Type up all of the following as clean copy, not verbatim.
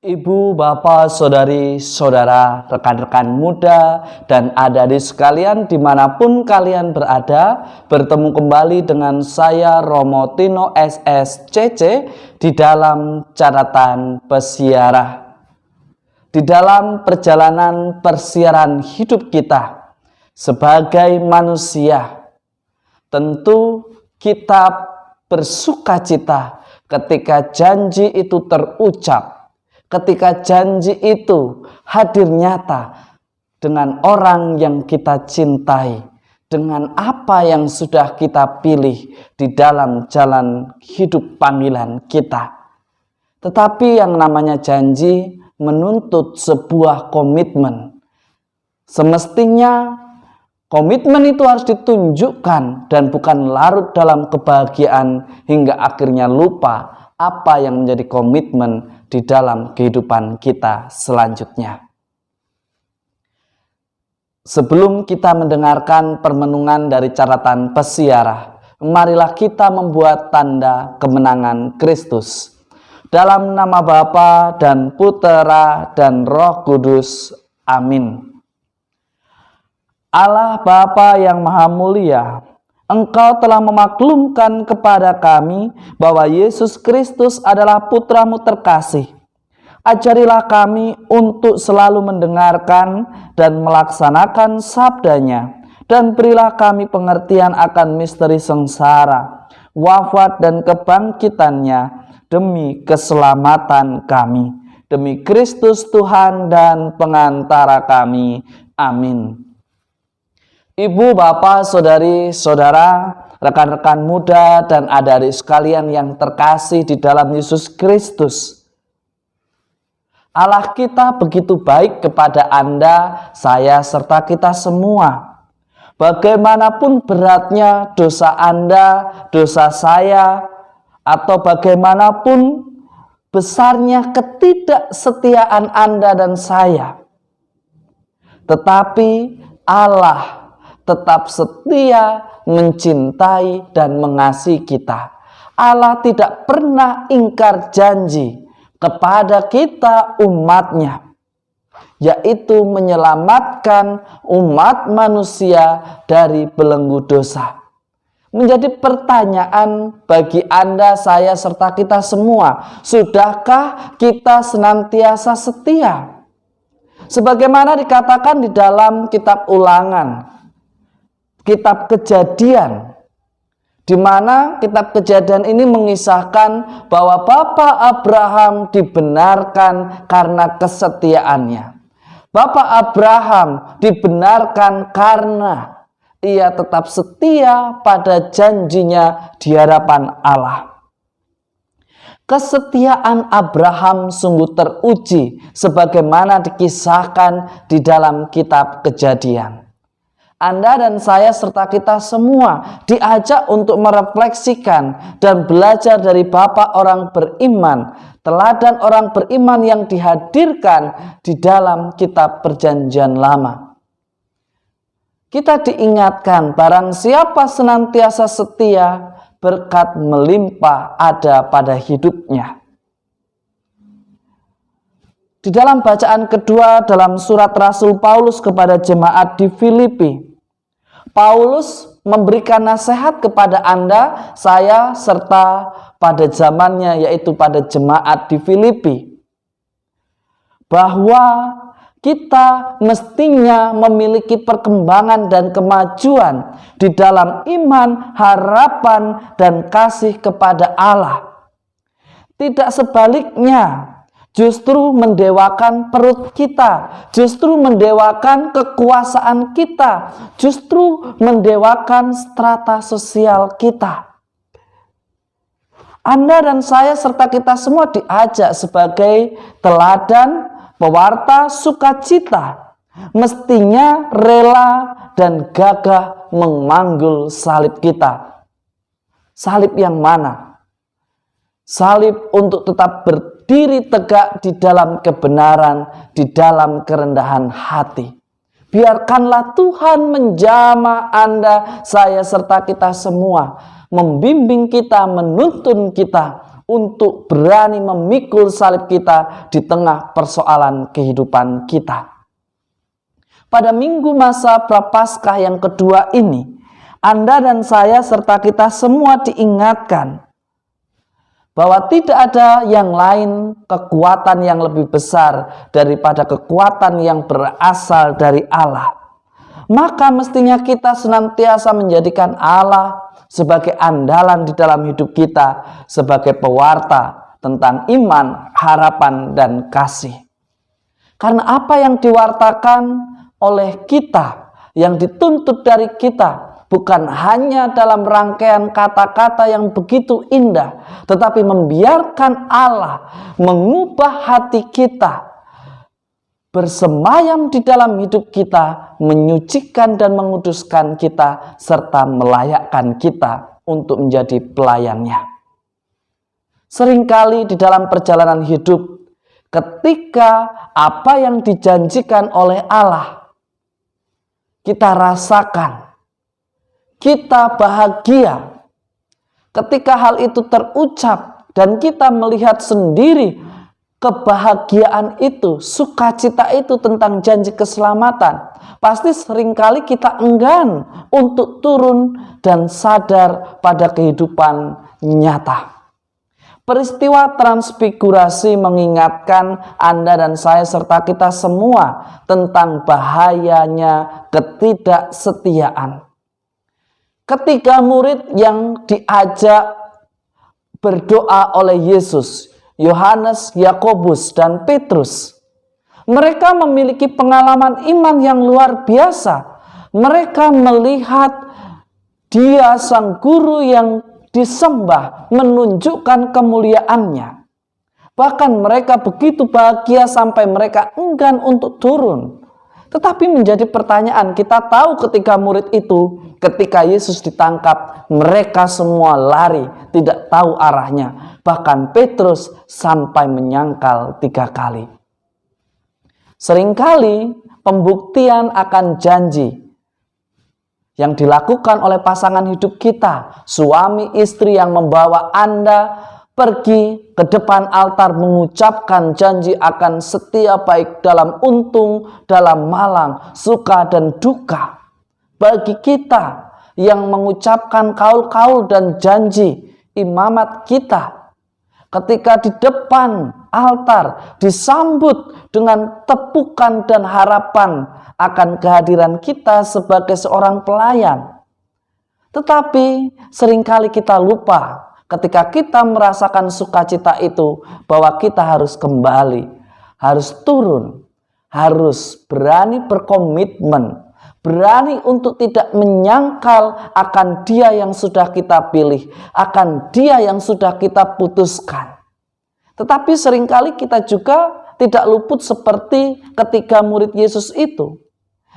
Ibu, bapak, saudari, saudara, rekan-rekan muda, dan adik-adik sekalian dimanapun kalian berada, bertemu kembali dengan saya Romo Tino SSCC di dalam catatan pesiarah. Di dalam perjalanan persiaran hidup kita sebagai manusia, tentu kita bersukacita ketika janji itu terucap. Ketika janji itu hadir nyata dengan orang yang kita cintai, dengan apa yang sudah kita pilih di dalam jalan hidup panggilan kita. Tetapi yang namanya janji menuntut sebuah komitmen. Semestinya komitmen itu harus ditunjukkan dan bukan larut dalam kebahagiaan hingga akhirnya lupa apa yang menjadi komitmen di dalam kehidupan kita selanjutnya. Sebelum kita mendengarkan permenungan dari catatan pesiarah, marilah kita membuat tanda kemenangan Kristus. Dalam nama Bapa dan Putera dan Roh Kudus. Amin. Allah Bapa yang Maha Mulia, Engkau telah memaklumkan kepada kami bahwa Yesus Kristus adalah Putra-Mu terkasih. Ajarilah kami untuk selalu mendengarkan dan melaksanakan sabdanya, dan berilah kami pengertian akan misteri sengsara, wafat dan kebangkitannya demi keselamatan kami. Demi Kristus Tuhan dan pengantara kami. Amin. Ibu, bapak, saudari, saudara, rekan-rekan muda, dan adik-adik sekalian yang terkasih di dalam Yesus Kristus. Allah kita begitu baik kepada Anda, saya, serta kita semua. Bagaimanapun beratnya dosa Anda, dosa saya, atau bagaimanapun besarnya ketidaksetiaan Anda dan saya. Tetapi Allah tetap setia, mencintai, dan mengasihi kita. Allah tidak pernah ingkar janji kepada kita umatnya, yaitu menyelamatkan umat manusia dari belenggu dosa. Menjadi pertanyaan bagi Anda, saya, serta kita semua, sudahkah kita senantiasa setia? Sebagaimana dikatakan di dalam kitab Ulangan, kitab Kejadian, di mana kitab Kejadian ini mengisahkan bahwa Bapak Abraham dibenarkan karena kesetiaannya. Bapak Abraham dibenarkan karena ia tetap setia pada janjinya di hadapan Allah. Kesetiaan Abraham sungguh teruji sebagaimana dikisahkan di dalam kitab Kejadian. Anda dan saya serta kita semua diajak untuk merefleksikan dan belajar dari Bapak orang beriman, teladan orang beriman yang dihadirkan di dalam kitab Perjanjian Lama. Kita diingatkan barang siapa senantiasa setia, berkat melimpah ada pada hidupnya. Di dalam bacaan kedua dalam surat Rasul Paulus kepada jemaat di Filipi, Paulus memberikan nasihat kepada Anda, saya, serta pada zamannya yaitu pada jemaat di Filipi, bahwa kita mestinya memiliki perkembangan dan kemajuan di dalam iman, harapan, dan kasih kepada Allah. Tidak sebaliknya, justru mendewakan perut kita, justru mendewakan kekuasaan kita, justru mendewakan strata sosial kita. Anda dan saya serta kita semua diajak sebagai teladan, pewarta sukacita, mestinya rela dan gagah memanggul salib kita. Salib yang mana? Salib untuk tetap berdiri tegak di dalam kebenaran, di dalam kerendahan hati. Biarkanlah Tuhan menjamah Anda, saya, serta kita semua, membimbing kita, menuntun kita untuk berani memikul salib kita di tengah persoalan kehidupan kita. Pada minggu masa Prapaskah yang kedua ini, Anda dan saya serta kita semua diingatkan bahwa tidak ada yang lain kekuatan yang lebih besar daripada kekuatan yang berasal dari Allah. Maka mestinya kita senantiasa menjadikan Allah sebagai andalan di dalam hidup kita, sebagai pewarta tentang iman, harapan, dan kasih. Karena apa yang diwartakan oleh kita, yang dituntut dari kita, bukan hanya dalam rangkaian kata-kata yang begitu indah, tetapi membiarkan Allah mengubah hati kita, bersemayam di dalam hidup kita, menyucikan dan menguduskan kita, serta melayakkan kita untuk menjadi pelayannya. Seringkali di dalam perjalanan hidup, ketika apa yang dijanjikan oleh Allah kita rasakan, kita bahagia ketika hal itu terucap dan kita melihat sendiri kebahagiaan itu, sukacita itu tentang janji keselamatan. Pasti seringkali kita enggan untuk turun dan sadar pada kehidupan nyata. Peristiwa transfigurasi mengingatkan Anda dan saya serta kita semua tentang bahayanya ketidaksetiaan. Ketika murid yang diajak berdoa oleh Yesus, Yohanes, Yakobus, dan Petrus, mereka memiliki pengalaman iman yang luar biasa. Mereka melihat Dia sang guru yang disembah menunjukkan kemuliaannya. Bahkan mereka begitu bahagia sampai mereka enggan untuk turun. Tetapi menjadi pertanyaan, kita tahu ketika murid itu, ketika Yesus ditangkap, mereka semua lari, tidak tahu arahnya. Bahkan Petrus sampai menyangkal 3 kali. Seringkali pembuktian akan janji yang dilakukan oleh pasangan hidup kita, suami istri yang membawa Anda pergi ke depan altar mengucapkan janji akan setia baik dalam untung, dalam malang, suka dan duka. Bagi kita yang mengucapkan kaul-kaul dan janji imamat kita, ketika di depan altar disambut dengan tepukan dan harapan akan kehadiran kita sebagai seorang pelayan. Tetapi seringkali kita lupa ketika kita merasakan sukacita itu, bahwa kita harus kembali, harus turun, harus berani berkomitmen, berani untuk tidak menyangkal akan Dia yang sudah kita pilih, akan Dia yang sudah kita putuskan. Tetapi seringkali kita juga tidak luput seperti ketika murid Yesus itu.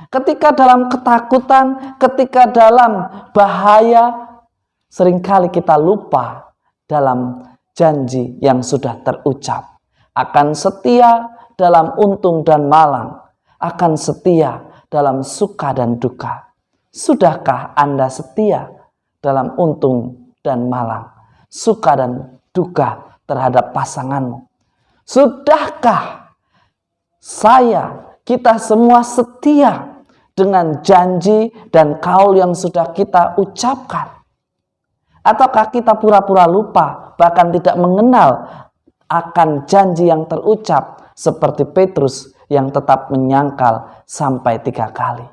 Ketika dalam ketakutan, ketika dalam bahaya, seringkali kita lupa dalam janji yang sudah terucap. Akan setia dalam untung dan malang, akan setia dalam suka dan duka. Sudahkah Anda setia dalam untung dan malang, suka dan duka terhadap pasanganmu? Sudahkah kita semua setia dengan janji dan kaul yang sudah kita ucapkan? Ataukah kita pura-pura lupa, bahkan tidak mengenal akan janji yang terucap, seperti Petrus yang tetap menyangkal sampai 3 kali?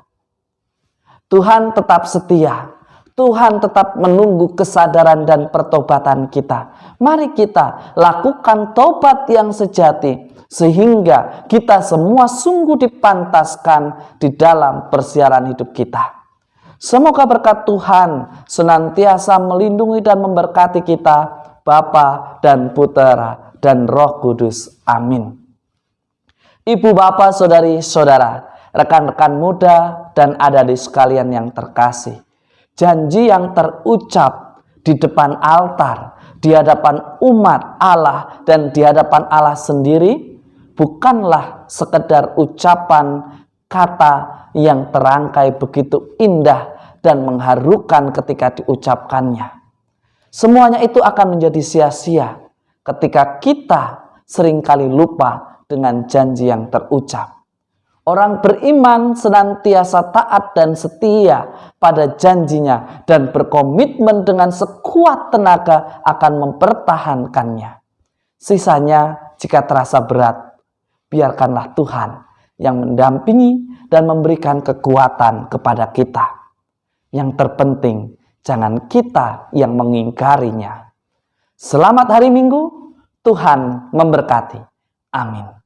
Tuhan tetap setia. Tuhan tetap menunggu kesadaran dan pertobatan kita. Mari kita lakukan tobat yang sejati, sehingga kita semua sungguh dipantaskan di dalam persiaran hidup kita. Semoga berkat Tuhan senantiasa melindungi dan memberkati kita, Bapa dan Putera dan Roh Kudus. Amin. Ibu, Bapak, saudari-saudara, rekan-rekan muda dan adik-adik sekalian yang terkasih, janji yang terucap di depan altar, di hadapan umat Allah dan di hadapan Allah sendiri, bukanlah sekedar ucapan kata yang terangkai begitu indah dan mengharukan ketika diucapkannya. Semuanya itu akan menjadi sia-sia ketika kita seringkali lupa dengan janji yang terucap. Orang beriman senantiasa taat dan setia pada janjinya dan berkomitmen dengan sekuat tenaga akan mempertahankannya. Sisanya jika terasa berat, biarkanlah Tuhan yang mendampingi dan memberikan kekuatan kepada kita. Yang terpenting, jangan kita yang mengingkarinya. Selamat hari Minggu, Tuhan memberkati. Amin.